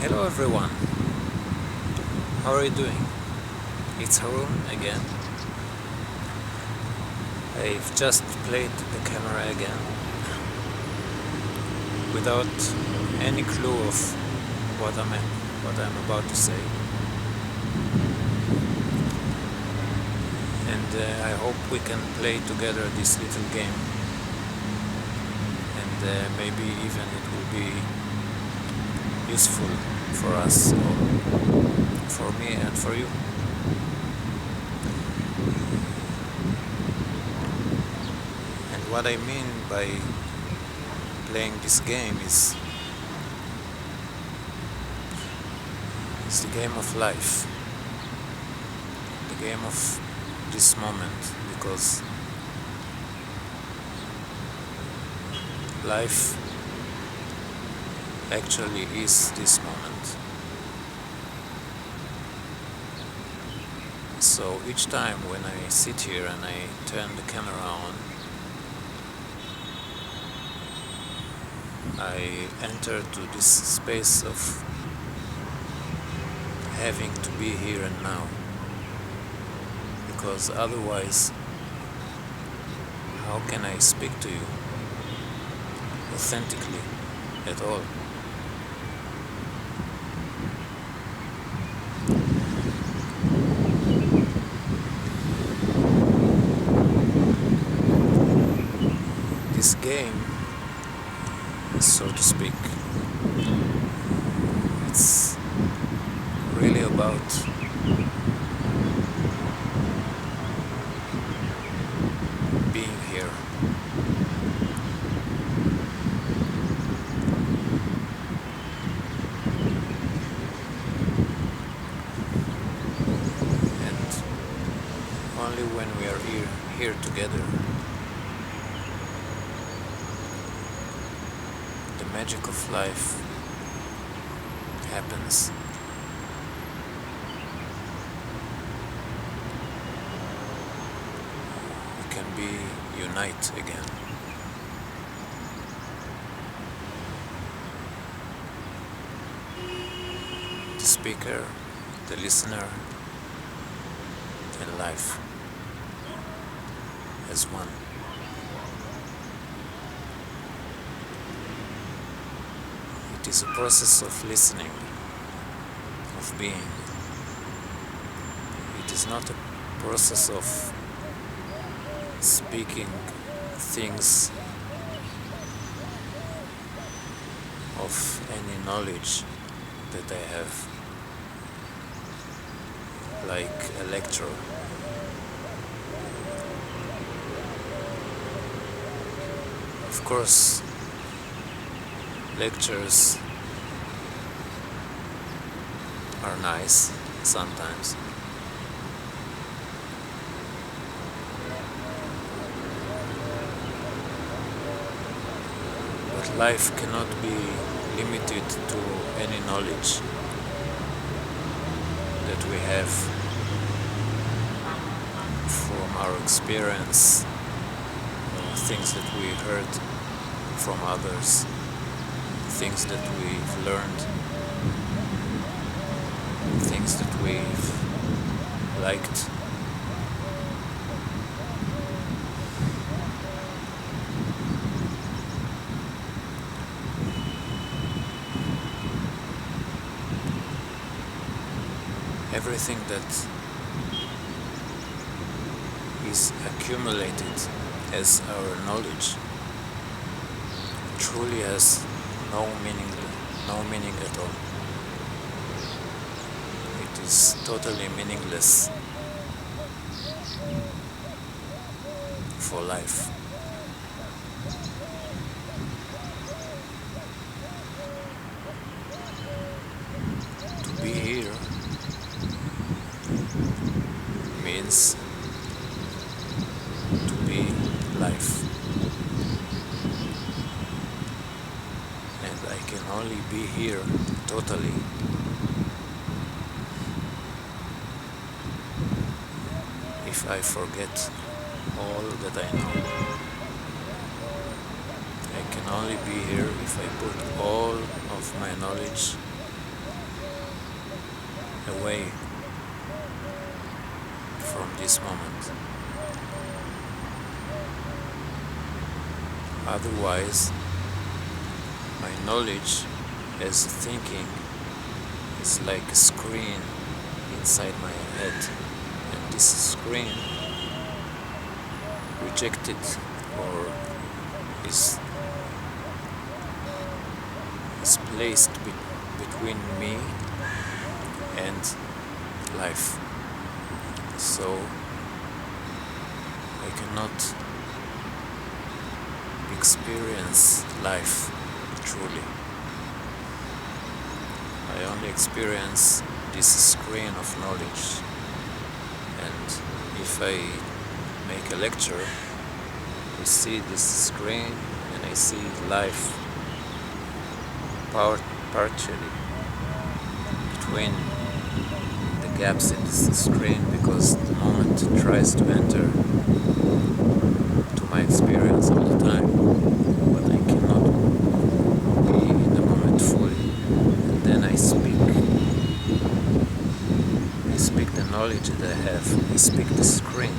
Hello everyone, how are you doing? It's Harun again. I've just played the camera again without any clue of what I'm about to say. And I hope we can play together this little game. And maybe even it will be useful for us, or for me and for you. And what I mean by playing this game is the game of life, the game of this moment, because life actually is this moment. So each time when I sit here and I turn the camera on, I enter to this space of having to be here and now, because otherwise, how can I speak to you authentically at all? This game, so to speak, it's really about being here. And only when we are here together, the magic of life happens. We can be unite again. The speaker, the listener, and life as one. It is a process of listening, of being. It is not a process of speaking things of any knowledge that I have, like a lecture. Of course, lectures are nice sometimes, but life cannot be limited to any knowledge that we have from our experience, or things that we heard from others, things that we've learned, things that we've liked. Everything that is accumulated as our knowledge truly has no meaning at all. It is totally meaningless for life. To be here means to be life. And I can only be here totally if I forget all that I know. I can only be here if I put all of my knowledge away from this moment. Otherwise, my knowledge as thinking is like a screen inside my head, and this screen rejected or is placed between me and life. So I cannot experience life truly. I only experience this screen of knowledge, and if I make a lecture, I see this screen and I see life partially between the gaps in this screen, because the moment tries to enter to my experience all the time, but I cannot be in the moment fully. And then I speak the knowledge that I have, I speak the screen,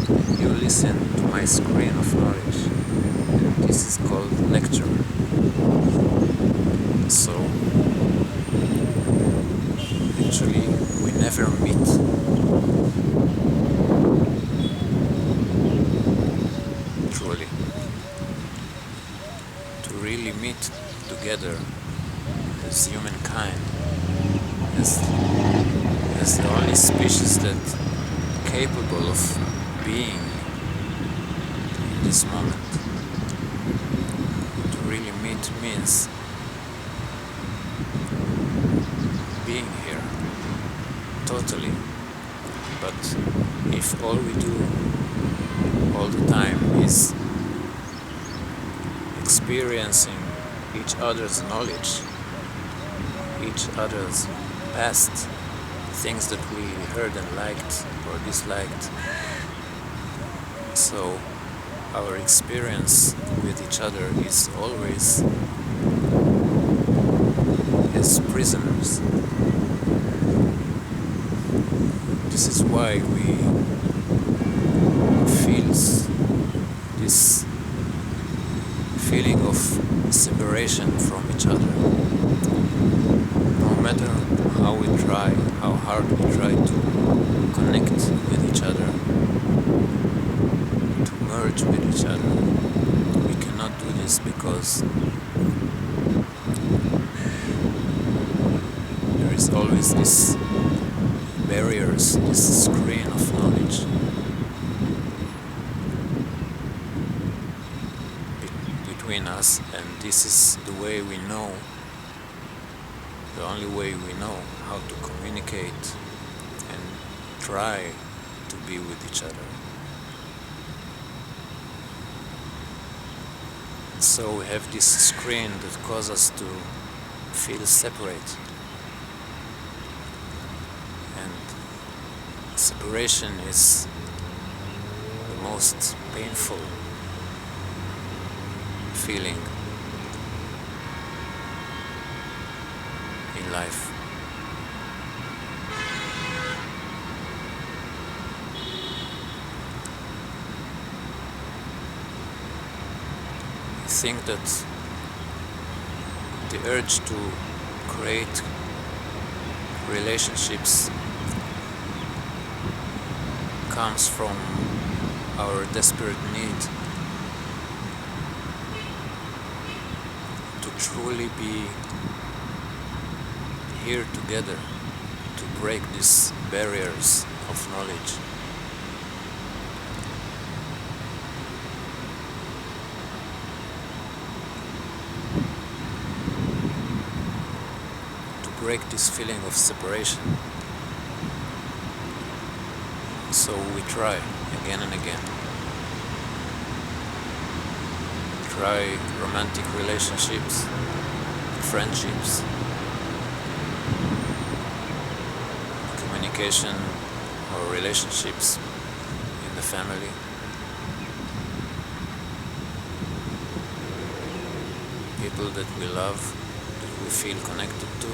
and you listen to my screen of knowledge, and this is called lecture. So actually we never meet. Truly. To really meet together as humankind, as the only species that capable of being in this moment. To really meet means being here totally. But if all we do all the time is experiencing each other's knowledge, each other's past, things that we heard and liked or disliked, so our experience with each other is always as prisoners. This is why we feel this feeling of separation from each other. No matter how we try, how hard we try to connect with each other, to merge with each other, we cannot do this because there is always this barriers, this screen of knowledge between us, and this is the way we know, the only way we know how to communicate and try to be with each other. And so we have this screen that causes us to feel separate. And separation is the most painful feeling in life. I think that the urge to create relationships comes from our desperate need to truly be here together, to break these barriers of knowledge. To break this feeling of separation. So we try again and again. Try romantic relationships, friendships, communication or relationships in the family. People that we love, that we feel connected to.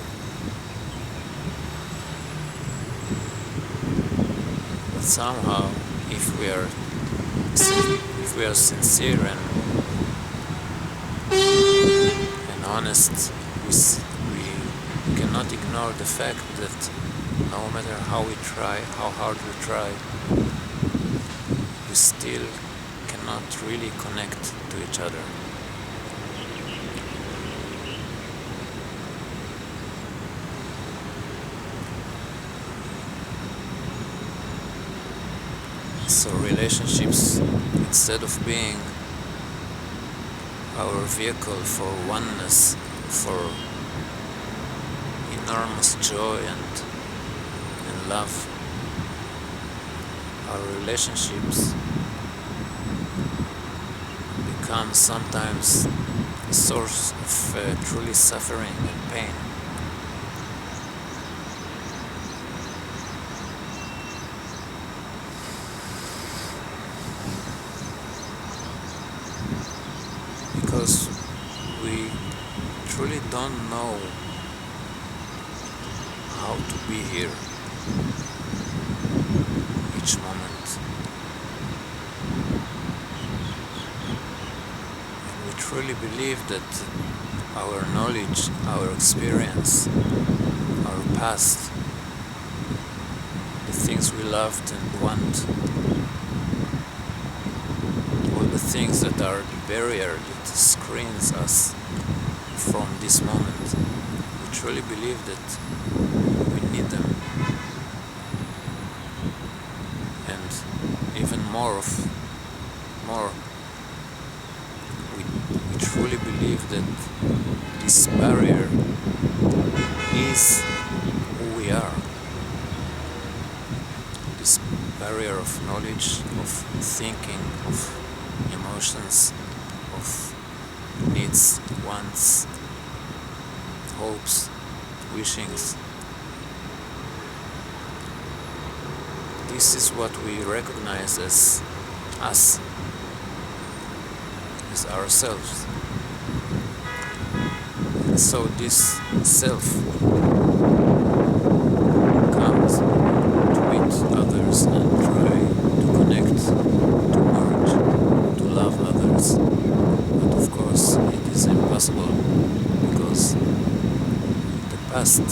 somehow, if we are sincere and honest, we cannot ignore the fact that no matter how we try, how hard we try, we still cannot really connect to each other. So relationships, instead of being our vehicle for oneness, for enormous joy and love, our relationships become sometimes a source of truly suffering and pain. Because we truly don't know how to be here each moment. And we truly believe that our knowledge, our experience, our past, the things we loved and want, all the things that are the barrier that screens us from this moment, we truly believe that we need them. And even more, we truly believe that this barrier is who we are. This barrier of knowledge, of thinking, of emotions, of needs, wants, hopes, wishings. This is what we recognize as us, as ourselves. And so this self comes to meet others and try to connect, to merge, to love others. But of course it is impossible because the past,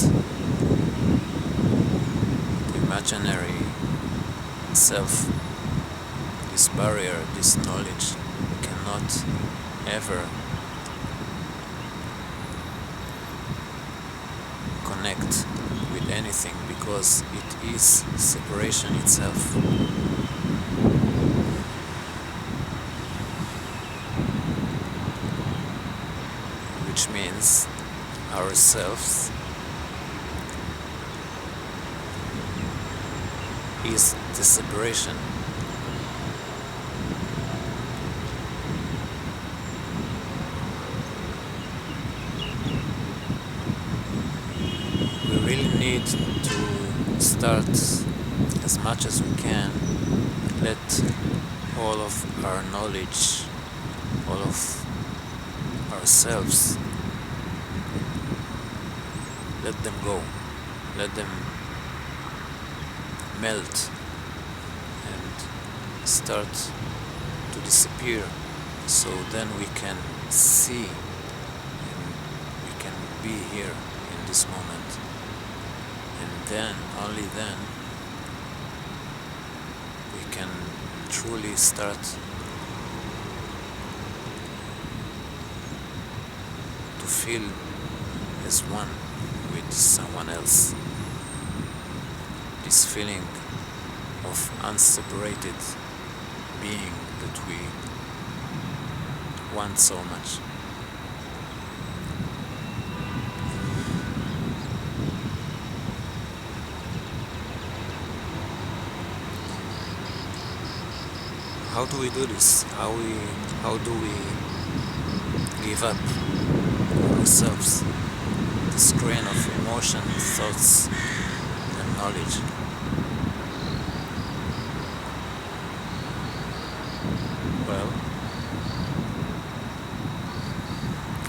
the imaginary self, this barrier, this knowledge cannot ever connect with anything because it is separation itself. Which means ourselves is the separation. We really need to start as much as we can, let all of our knowledge, all of ourselves, let them go, let them melt and start to disappear, so then we can see and we can be here in this moment, and then, only then, we can truly start to feel as one with someone else. This feeling of unseparated being that we want so much. How do we do this? How do we give up ourselves, the screen of emotion, thoughts and knowledge? Well,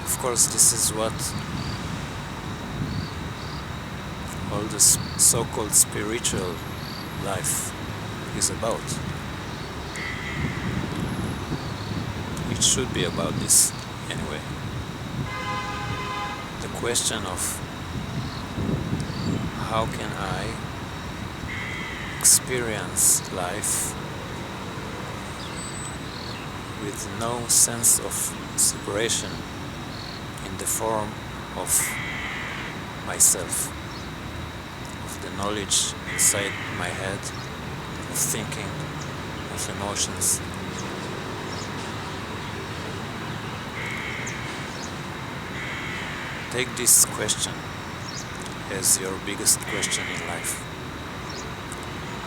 of course, this is what all this so-called spiritual life is about. It should be about this anyway. The question of how can I experience life with no sense of separation in the form of myself, of the knowledge inside my head, of thinking, of emotions. Take this question as your biggest question in life.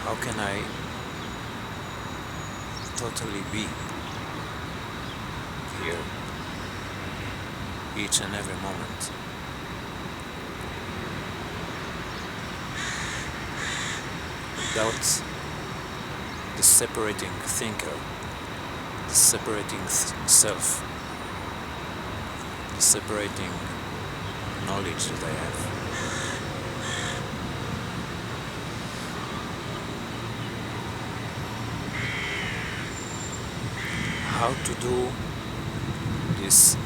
How can I totally be here each and every moment? Without the separating thinker, the separating self, the separating knowledge that I have. How to do this?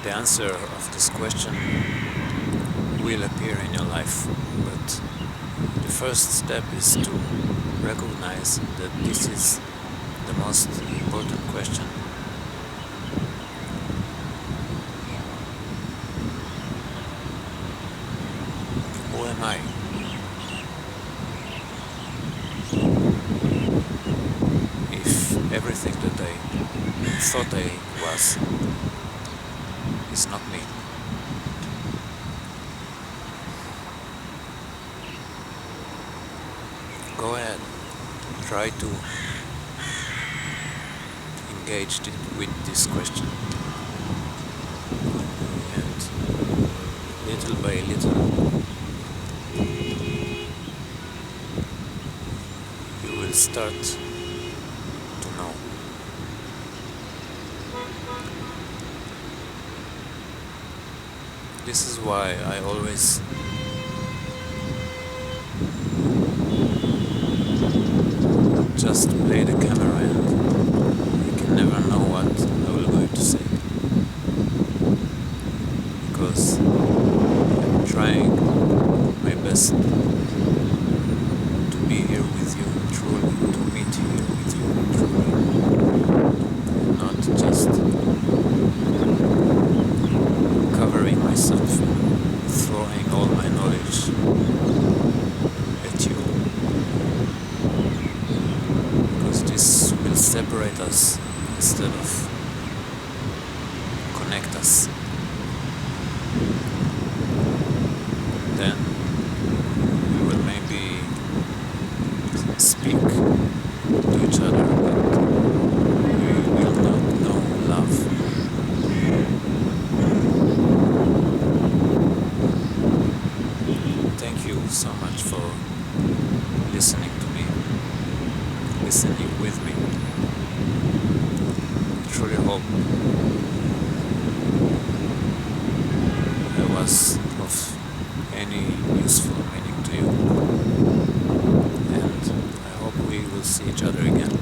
The answer of this question will appear in your life, but the first step is to recognize that this is the most important question. Who am I? If everything that I thought I was is not me. Go ahead, try to engage with this question, and little by little you will start to know. This is why I always just play the camera, and you can never know what I will going to say, because I'm trying my best to be here with you truly, to meet here with you truly, not just covering myself, throwing all my knowledge at you. This will separate us instead of connect us. Then we will maybe speak to each other, but we will not know love. Thank you so much for listening to me, listening with me. I truly hope I was of any useful meaning to you, and I hope we will see each other again.